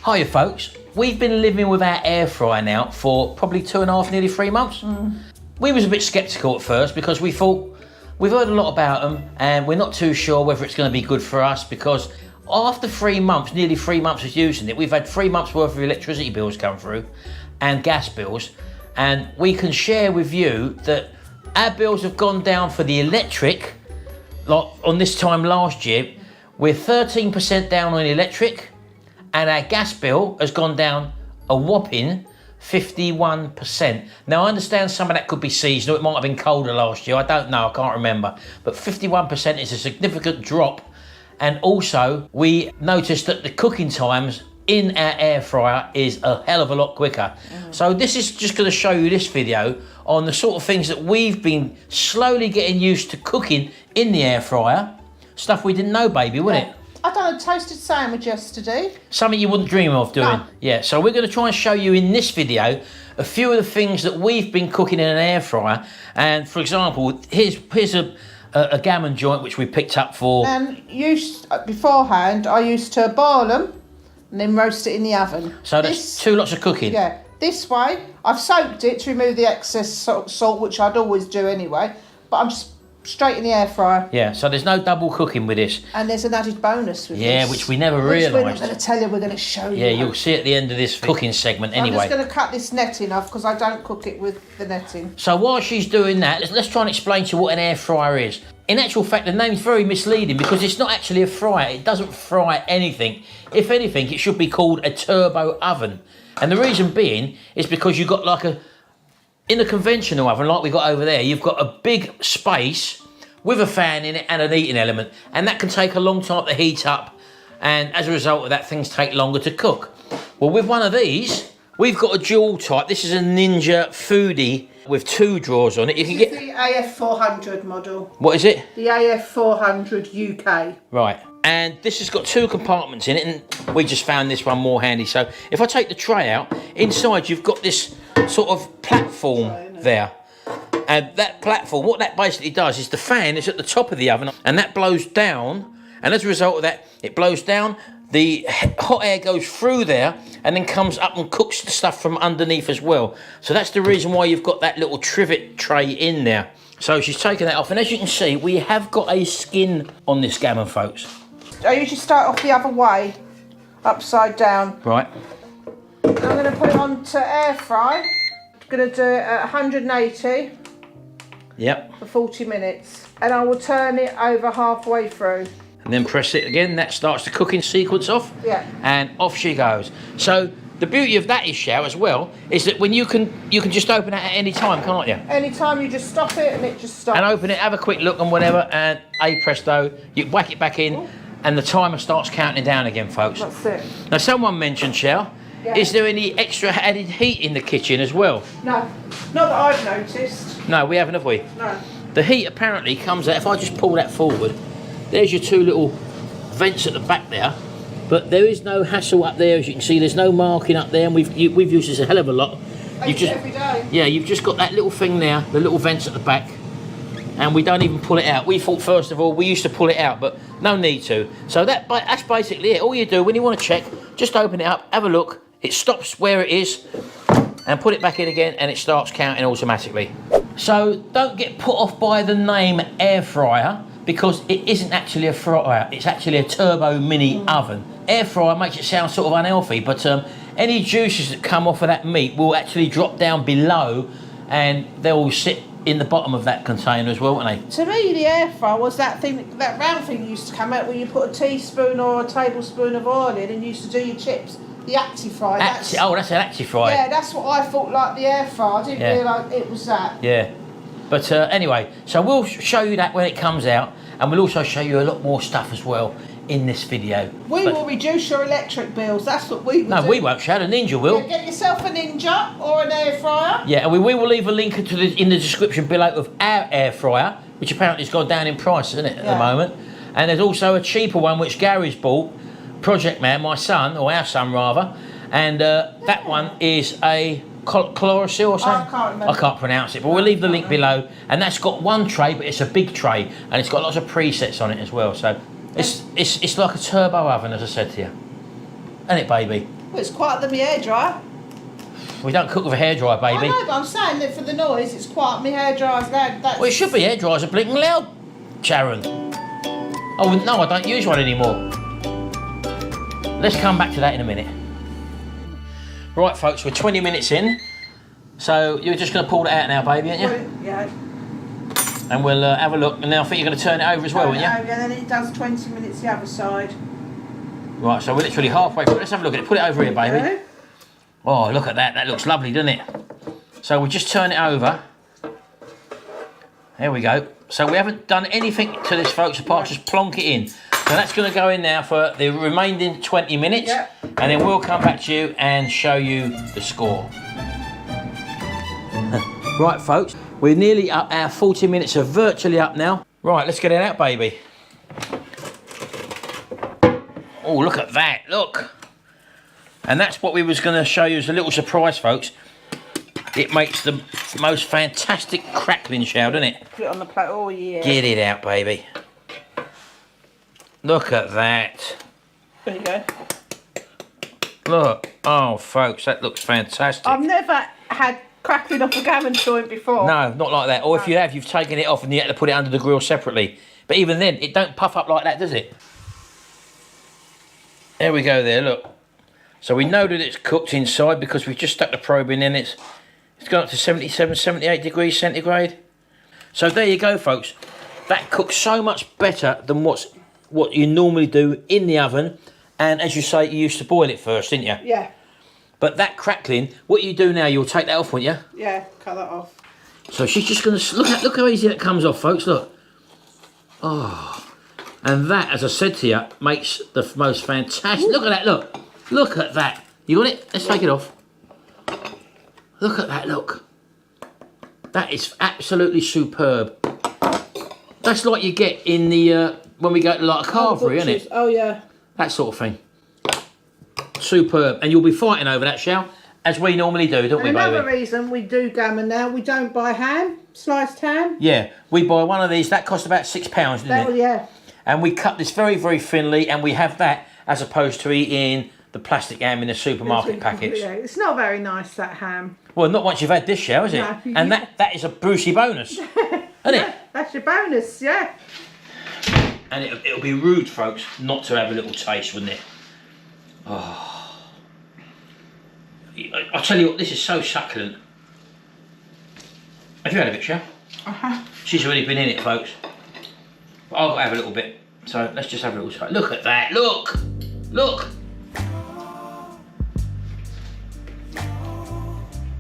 Hiya folks, we've been living with our air fryer now for probably 2.5, nearly 3 months. We was a bit sceptical at first because we thought, we've heard a lot about them and we're not too sure whether it's going to be good for us, because after 3 months, nearly 3 months of using it, we've had 3 months worth of electricity bills come through and gas bills, and we can share with you that our bills have gone down for the electric, like on this time last year, we're 13% down on electric, and our gas bill has gone down a whopping 51%. Now I understand some of that could be seasonal, it might have been colder last year, I don't know, I can't remember, but 51% is a significant drop. And also we noticed that the cooking times in our air fryer is a hell of a lot quicker. So this is just going to show you this video on the sort of things that we've been slowly getting used to cooking in the air fryer. Stuff we didn't know, baby, wouldn't it? I done a toasted sandwich yesterday. Something you wouldn't dream of doing. No. Yeah, so we're going to try and show you in this video a few of the things that we've been cooking in an air fryer. And for example, here's a gammon joint which we picked up for. Beforehand, I used to boil them and then roast it in the oven. So that's 2 lots of cooking. Yeah, this way, I've soaked it to remove the excess salt, which I'd always do anyway, but I'm just straight in the air fryer. Yeah, so there's no double cooking with this. And there's an added bonus with this. Yeah, which we never realised. We're not going to tell you, we're going to show you. Yeah, you'll see at the end of this cooking segment anyway. I'm just going to cut this netting off because I don't cook it with the netting. So while she's doing that, let's try and explain to you what an air fryer is. In actual fact, the name's very misleading because it's not actually a fryer. It doesn't fry anything. If anything, it should be called a turbo oven. And the reason being is because you've got like in a conventional oven, like we got over there, you've got a big space with a fan in it and an heating element, and that can take a long time to heat up, and as a result of that, things take longer to cook. Well, with one of these, we've got a dual type. This is a Ninja Foodie with 2 drawers on it. You can get the AF400 model. What is it? The AF400 UK. Right, and this has got 2 compartments in it, and we just found this one more handy. So if I take the tray out, inside you've got this sort of platform there. And that platform, what that basically does is the fan is at the top of the oven and that blows down, and as a result of that, it blows down, the hot air goes through there and then comes up and cooks the stuff from underneath as well. So that's the reason why you've got that little trivet tray in there. So she's taken that off, and as you can see, we have got a skin on this gammon, folks. I usually start off the other way, upside down. Right. I'm going to put it on to air fry. I'm going to do it at 180. Yep. For 40 minutes, and I will turn it over halfway through. And then press it again. That starts the cooking sequence off. Yeah. And off she goes. So the beauty of that is, Shao, as well, is that when you can just open it at any time, can't you? Any time you just stop it and it just stops. And open it, have a quick look and whatever, and presto, you whack it back in, and the timer starts counting down again, folks. That's it. Now someone mentioned, Shao, is there any extra added heat in the kitchen as well? No, not that I've noticed. No, we haven't, have we? No. The heat apparently comes out, if I just pull that forward, there's your 2 little vents at the back there, but there is no hassle up there, as you can see, there's no marking up there, and we've used this a hell of a lot. You've just, every day. Yeah, you've just got that little thing there, the little vents at the back, and we don't even pull it out. We thought, first of all, we used to pull it out, but no need to. So that's basically it. All you do when you want to check, just open it up, have a look, it stops where it is, and put it back in again, and it starts counting automatically. So don't get put off by the name air fryer, because it isn't actually a fryer, it's actually a turbo mini oven. Air fryer makes it sound sort of unhealthy, but any juices that come off of that meat will actually drop down below, and they'll sit in the bottom of that container as well, won't they? To me, the air fryer was that thing, that round thing that used to come out where you put a teaspoon or a tablespoon of oil in and you used to do your chips. The Actifry. That's an Actifry. Yeah, that's what I thought, like the air fryer. I didn't realise it was that. Yeah. But anyway, so we'll show you that when it comes out, and we'll also show you a lot more stuff as well in this video. We will reduce your electric bills, that's what we will do. No, we won't, Shad, a Ninja will. Yeah, get yourself a Ninja or an air fryer. Yeah, and we will leave a link in the description below of our air fryer, which apparently has gone down in price, isn't it, at the moment. And there's also a cheaper one which Gary's bought, Project Man, my son, or our son rather, and that one is a chlorophyll or something? I can't remember. I can't pronounce it, but we'll leave the link below. And that's got 1 tray, but it's a big tray, and it's got lots of presets on it as well. So it's like a turbo oven, as I said to you. Isn't it, baby? Well, it's quieter than my hairdryer. We don't cook with a hairdryer, baby. I know, but I'm saying that for the noise, it's quiet. My hairdryer's loud. That's... Well, it should be hairdryers are blinking loud, Sharon. Oh, no, I don't use one anymore. Let's come back to that in a minute. Right, folks, we're 20 minutes in. So you're just going to pull that out now, baby, aren't you? Yeah. And we'll have a look. And then I think you're going to turn it over as well, aren't you? And then it does 20 minutes the other side. Right, so we're literally halfway through. Let's have a look at it. Put it over here, baby. Okay. Oh, look at that. That looks lovely, doesn't it? So we'll just turn it over. There we go. So we haven't done anything to this, folks, apart just plonk it in. So that's going to go in now for the remaining 20 minutes. Yeah. And then we'll come back to you and show you the score. Right, folks, we're nearly up. Our 40 minutes are virtually up now. Right, let's get it out, baby. Oh, look at that, look. And that's what we was going to show you as a little surprise, folks. It makes the most fantastic crackling sound, doesn't it? Put it on the plate, oh yeah. Get it out, baby. Look at that. There you go. Look, oh, folks, that looks fantastic. I've never had crackling off a gammon joint before. No, not like that. Or if you have, you've taken it off and you had to put it under the grill separately. But even then, it don't puff up like that, does it? There we go there, look. So we know that it's cooked inside because we've just stuck the probe in and it's gone up to 77, 78 degrees centigrade. So there you go, folks. That cooks so much better than what you normally do in the oven. And as you say, you used to boil it first, didn't you? Yeah. But that crackling, what you do now, you'll take that off, won't you? Yeah, cut that off. So she's just going to, look how easy that comes off, folks, look. Oh, and that, as I said to you, makes the most fantastic, look at that, look. Look at that. You got it? Let's take it off. Look at that, look. That is absolutely superb. That's like you get in the, when we go to like a carvery, isn't it? Oh, yeah. That sort of thing. Superb. And you'll be fighting over that, Shell, as we normally do, don't we, baby? Another reason we do gammon now, we don't buy ham, sliced ham. Yeah, we buy one of these. That cost about £6, didn't it? Yeah. And we cut this very, very thinly, and we have that as opposed to eating the plastic ham in the supermarket packets. Yeah, it's not very nice, that ham. Well, not once you've had this, Shell, is it? No. And that is a Brucey bonus, isn't it? That's your bonus, yeah. And it'll be rude, folks, not to have a little taste, wouldn't it? Oh. I'll tell you what, this is so succulent. Have you had a bit, Shell? Uh-huh. She's already been in it, folks. But I've got to have a little bit. So let's just have a little taste. Look at that, look! Look!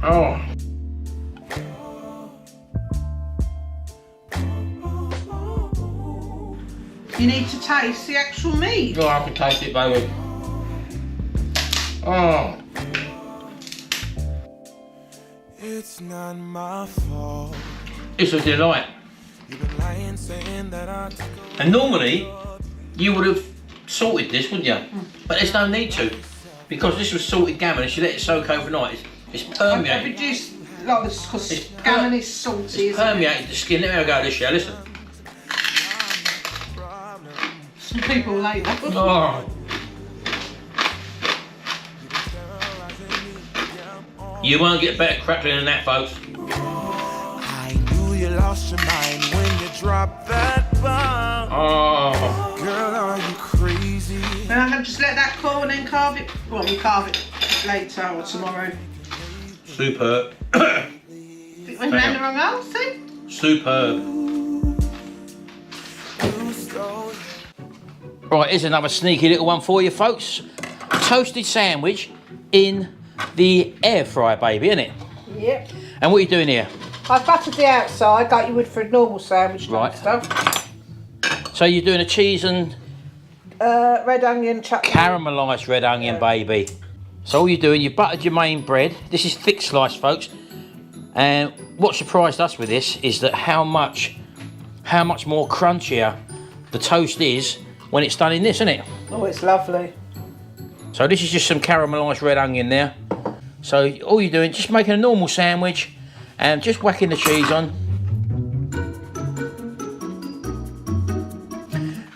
Oh. You need to taste the actual meat. Oh, I can taste it, baby. Oh. It's not my fault. It's a delight. You've been lying, saying that I And normally, you would have salted this, wouldn't you? But there's no need to. Because this was salted gammon, and you let it soak overnight, it's I permeated. produced like this because gammon is salty, It's isn't permeated the skin. Let me have a go at this, yeah, listen. Some people like that. Oh. You won't get better crackling than that, folks. I knew you lost your mind when you dropped that bomb. Oh. Girl, are you crazy? And I'm going to just let that cool and then carve it. Well, we'll carve it later or tomorrow. Superb. It went round the wrong hole, see? Superb. Right, here's another sneaky little one for you, folks. Toasted sandwich in the air fryer, baby, isn't it? Yep. And what are you doing here? I've buttered the outside like you would for a normal sandwich Right. stuff. So you're doing a cheese and Red onion chutney. caramelised red onion, baby. So all you're doing, you've buttered your main bread. This is thick slice, folks. And what surprised us with this is that how much more crunchier the toast is when it's done in this, isn't it? Oh, it's lovely. So this is just some caramelised red onion there. So all you're doing, just making a normal sandwich and just whacking the cheese on.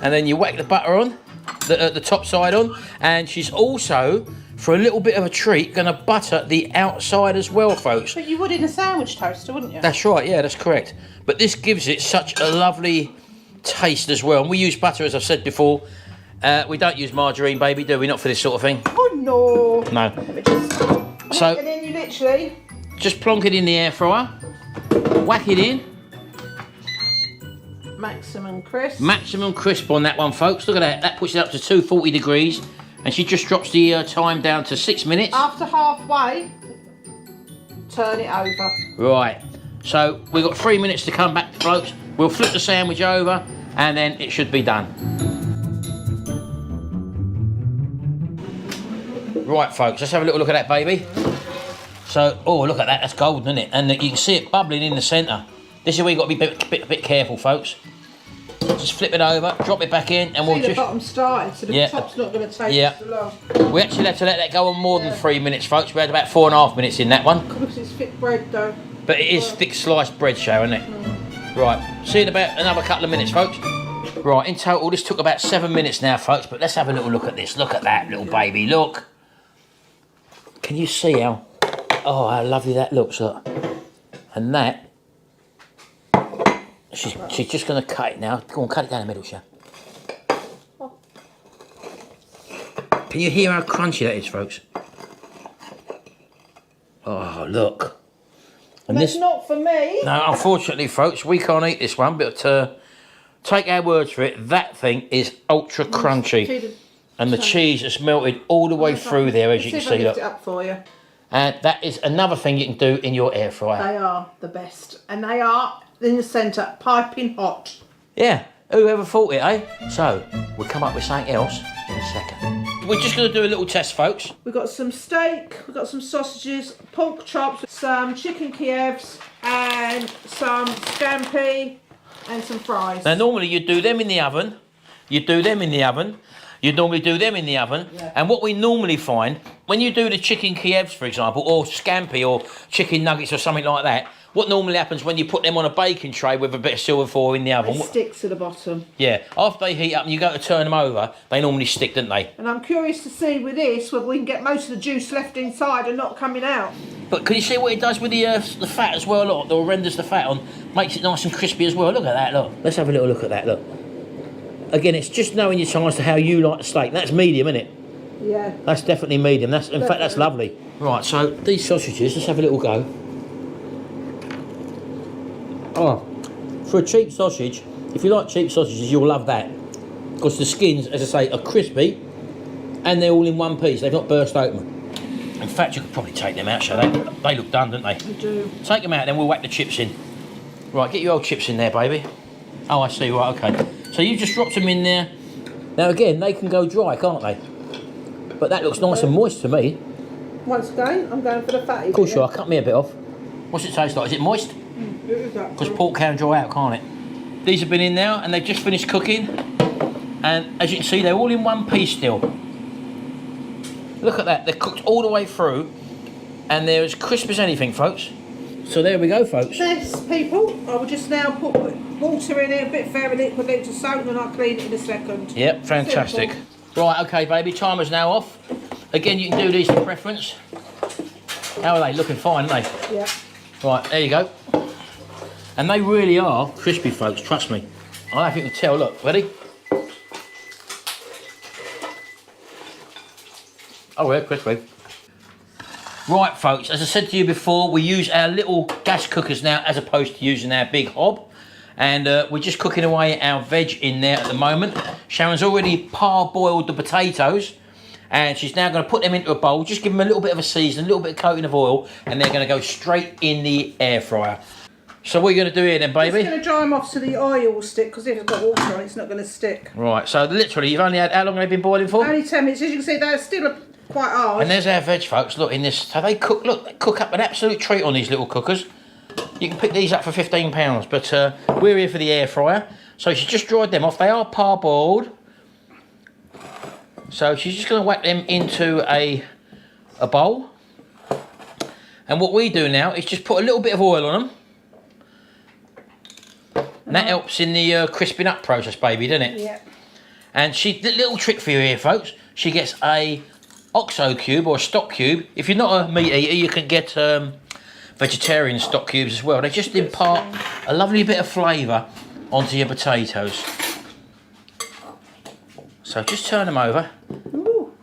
And then you whack the butter on. the top side on, and she's also, for a little bit of a treat, going to butter the outside as well, folks. But you would in a sandwich toaster, wouldn't you? That's right, yeah, that's correct. But this gives it such a lovely taste as well. And we use butter, as I've said before. We don't use margarine, baby, do we? Not for this sort of thing. Oh no. No. So, and then you literally just plonk it in the air fryer, whack it in. Maximum crisp. Maximum crisp on that one, folks. Look at that. That puts it up to 240 degrees, and she just drops the time down to 6 minutes. After halfway, turn it over. Right. So we've got 3 minutes to come back, folks. We'll flip the sandwich over, and then it should be done. Right, folks. Let's have a little look at that, baby. So, oh, look at that. That's golden, isn't it? And you can see it bubbling in the centre. This is where you've got to be a bit careful, folks. Just flip it over, drop it back in, and we'll just... the bottom started, so the top's not going to take so long. We actually had to let that go on more than 3 minutes, folks. We had about 4.5 minutes in that one. Because it's thick bread, though. But it is thick sliced bread, show, isn't it? Right, see you in about another couple of minutes, folks. Right, in total, this took about 7 minutes now, folks, but let's have a little look at this. Look at that little baby, look. Can you see how lovely that looks, look. And that... She's just going to cut it now. Go on, cut it down the middle, Sha. Can you hear how crunchy that is, folks? Oh, look. And that's not for me. No, unfortunately, folks, we can't eat this one, but take our words for it, that thing is ultra crunchy. And the cheese has melted all the way through there, as you can see. Look. It up for you. And that is another thing you can do in your air fryer. They are the best. And they are... in the centre, piping hot. Yeah, whoever thought it, eh? So, we'll come up with something else in a second. We're just going to do a little test, folks. We've got some steak, we've got some sausages, pork chops, some chicken Kievs, and some scampi, and some fries. Now, normally you'd do them in the oven. You'd do them in the oven. You'd normally do them in the oven. Yeah. And what we normally find, when you do the chicken Kievs, for example, or scampi, or chicken nuggets, or something like that, what normally happens when you put them on a baking tray with a bit of silver foil in the oven? They stick to the bottom. Yeah, after they heat up and you go to turn them over, they normally stick, don't they? And I'm curious to see with this whether we can get most of the juice left inside and not coming out. But can you see what it does with the fat as well? Look, it renders the fat on, makes it nice and crispy as well. Look at that, look. Let's have a little look at that, look. Again, it's just knowing your time as to how you like the steak. That's medium, isn't it? Yeah. That's definitely medium. In fact, that's lovely. Right, so these sausages, let's have a little go. Oh, for a cheap sausage, if you like cheap sausages, you'll love that. Because the skins, as I say, are crispy and they're all in one piece. They've not burst open. In fact, you could probably take them out, shall they? They look done, don't they? They do. Take them out, then we'll whack the chips in. Right, get your old chips in there, baby. Oh, I see, right, okay. So you just dropped them in there. Now, again, they can go dry, can't they? But that looks nice and moist to me. Once again, I'm going for the fatty. Of course you are. Cut me a bit off. What's it taste like? Is it moist? It is that. Because pork can dry out, can't it? These have been in now and they've just finished cooking. And as you can see, they're all in one piece still. Look at that. They're cooked all the way through and they're as crisp as anything, folks. So there we go, folks. This, people, I will just now put water in it, a bit fairy liquid, a little salt, and I'll clean it in a second. Yep, fantastic. Simple. Right, okay, baby, timer's now off. Again, you can do these to preference. How are they? Looking fine, aren't they? Yeah. Right, there you go. And they really are crispy, folks, trust me. I don't know if you can tell, look, ready? Oh, yeah, crispy. Right, folks, as I said to you before, we use our little gas cookers now as opposed to using our big hob. And we're just cooking away our veg in there at the moment. Sharon's already parboiled the potatoes. And she's now going to put them into a bowl, just give them a little bit of a season, a little bit of coating of oil, and they're going to go straight in the air fryer. So what are you going to do here then, baby? I'm going to dry them off so the oil will stick, because if it's got water on it, it's not going to stick. Right, so literally, you've only had, how long have they been boiling for? Only 10 minutes. As you can see, they're still quite hard. And there's our veg, folks. Look, in this, so they cook, look, they cook up an absolute treat on these little cookers. You can pick these up for £15, but we're here for the air fryer. So she's just dried them off. They are parboiled. So she's just going to whack them into a bowl. And what we do now is just put a little bit of oil on them. And that helps in the crisping up process, baby, doesn't it? Yeah. And the little trick for you here, folks, she gets a OXO cube or a stock cube. If you're not a meat eater, you can get vegetarian stock cubes as well. They just impart a lovely bit of flavour onto your potatoes. So just turn them over. Ooh.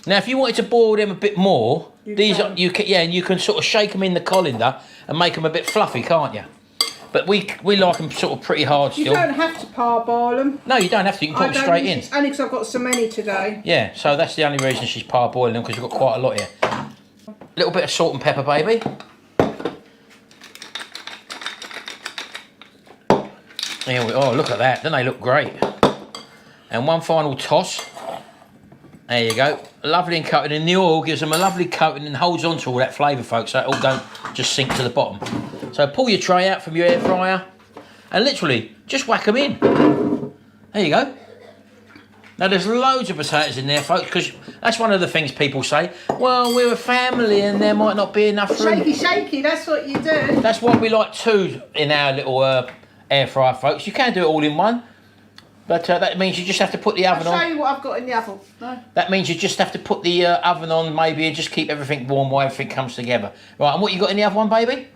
Now, if you wanted to boil them a bit more, You can. and you can sort of shake them in the colander and make them a bit fluffy, can't you? But we like them sort of pretty hard still. You don't have to parboil them. No, you don't have to. You can put them straight in. Only because I've got so many today. Yeah, so that's the only reason she's parboiling them, because we've got quite a lot here. A little bit of salt and pepper, baby. Here we are. Look at that. Don't they look great? And one final toss. There you go. Lovely and coated. And the oil gives them a lovely coating and holds on to all that flavour, folks, so it all don't just sink to the bottom. So pull your tray out from your air fryer and literally just whack them in. There you go. Now there's loads of potatoes in there, folks, because that's one of the things people say. Well, we're a family and there might not be enough room. Shaky, shaky, that's what you do. That's why we like two in our little air fryer, folks. You can do it all in one. But that means you just have to put the oven on. I'll show you what I've got in the oven. No. That means you just have to put the oven on maybe and just keep everything warm while everything comes together. Right, and what you got in the other one, baby?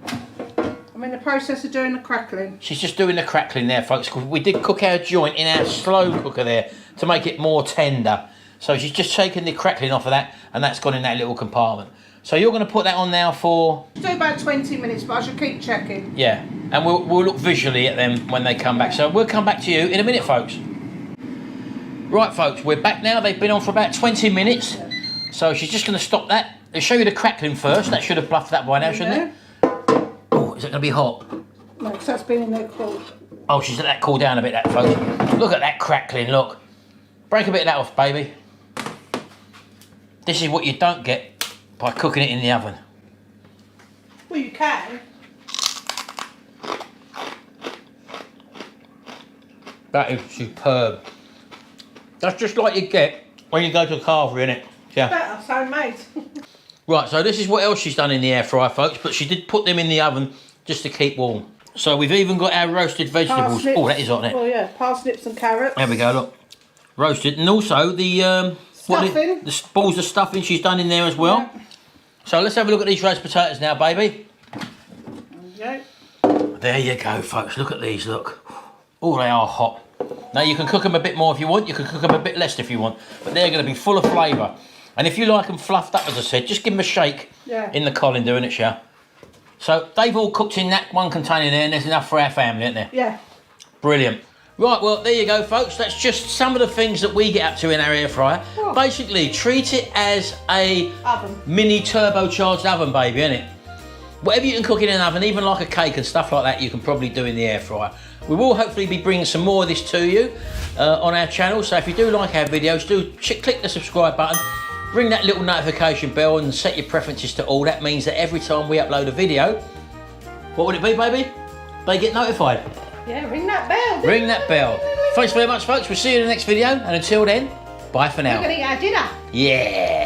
I'm in the process of doing the crackling. She's just doing the crackling there, folks. We did cook our joint in our slow cooker there to make it more tender. So she's just taking the crackling off of that, and that's gone in that little compartment. So you're going to put that on now for... Do about 20 minutes, but I should keep checking. Yeah, and we'll look visually at them when they come back. So we'll come back to you in a minute, folks. Right, folks, we're back now. They've been on for about 20 minutes. So she's just going to stop that. I'll show you the crackling first. That should have bluffed that by now, shouldn't it? Oh, is it going to be hot? No, because that's been in there cold. Oh, she's let that cool down a bit, that, folks. Look at that crackling, look. Break a bit of that off, baby. This is what you don't get by cooking it in the oven. Well, you can. That is superb. That's just like you get when you go to a carvery, innit? Yeah. Better, so made. Right, so this is what else she's done in the air fryer, folks, but she did put them in the oven just to keep warm. So we've even got our roasted vegetables. Parsnips. Oh, that is on it. Oh yeah, parsnips and carrots. There we go, look. Roasted. And also the... Stuffing. The balls of stuffing she's done in there as well. Yeah. So let's have a look at these roast potatoes now, baby. Okay. There you go, folks. Look at these, look. Oh, they are hot. Now, you can cook them a bit more if you want. You can cook them a bit less if you want. But they're going to be full of flavour. And if you like them fluffed up, as I said, just give them a shake in the colander, innit, Sha? So they've all cooked in that one container there, and there's enough for our family, isn't there? Yeah. Brilliant. Right, well, there you go, folks. That's just some of the things that we get up to in our air fryer. Oh. Basically, treat it as a mini turbocharged oven, baby, innit? Whatever you can cook in an oven, even like a cake and stuff like that, you can probably do in the air fryer. We will hopefully be bringing some more of this to you on our channel. So if you do like our videos, do click the subscribe button, ring that little notification bell and set your preferences to all. That means that every time we upload a video, what would it be, baby? They get notified. Yeah, ring that bell. Ring that bell. Thanks very much, folks. We'll see you in the next video. And until then, bye for now. We're going to eat our dinner. Yeah.